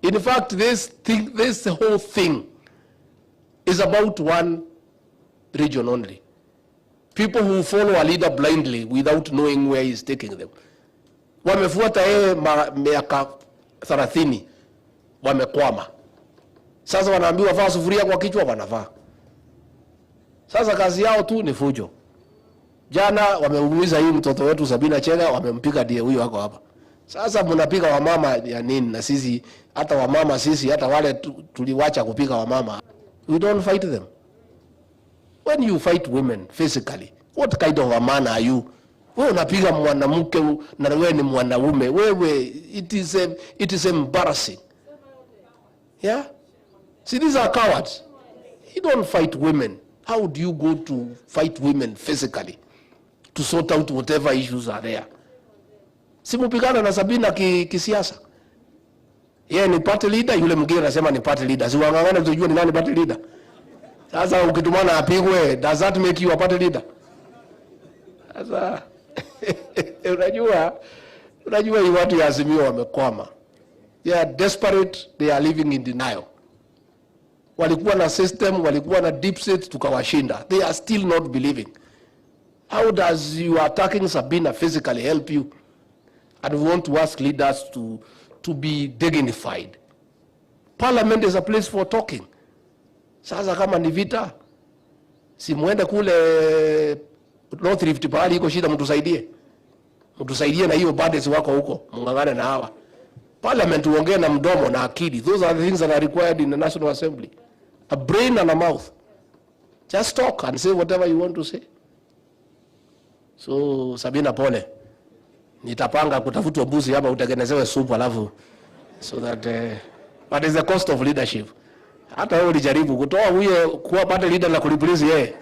In fact, this whole thing is about one region only. People who follow a leader blindly without knowing where he's taking them. Wamefuata miaka 30, wamekwama. Sasa wanaambiwa vaa sufuria kwa kichwa, wanavaa. Sasa kazi yao tu ni fujo. Jana wameumiza hii mtoto wetu Sabina CHEGE, wamempiga die huyo wako hapa. Sasa mnapiga wamama ya nini? Na sisi hata wamama sisi hata wale tuliwacha kupiga wamama. We don't fight them. When you fight women physically, what kind of a man are you? Wewe unapiga mwanamke na wewe ni mwanaume. Wewe it is embarrassing. Yeah? See, these are cowards. You don't fight women. How do you go to fight women physically to sort out whatever issues are there? Simupigana na Sabina kisiasa. Yeye ni party leader, yule mwingine anasema ni party leader. Si wangangana tujue ni nani party leader. Sasa ukitumana apigwe, does that make you a party leader? Sasa unajua hii watu ya Azimio wamekwama. They are desperate, they are living in denial. Walikuwa na system, walikuwa na deep state, tukawashinda. They are still not believing. How does you attacking Sabina physically help you? And we want to ask leaders to be dignified. Parliament is a place for talking. Sasa kama ni vita, si muende kule North Rift pahali iko shida, mtusaidie. Mtusaidie na hiyo budgets wako huko, mungangane na hawa. Parliament uongee na mdomo na akili. Those are the things that are required in the National Assembly. A brain and a mouth. Just talk and say whatever you want to say. So Sabina pole. Nitapanga kutafutwa mbuzi hapa utengenezewe supu alafu so that but is the cost of leadership. Hata wewe ulijaribu kutoa huyo kuwa party leader na kuliplizi yeye.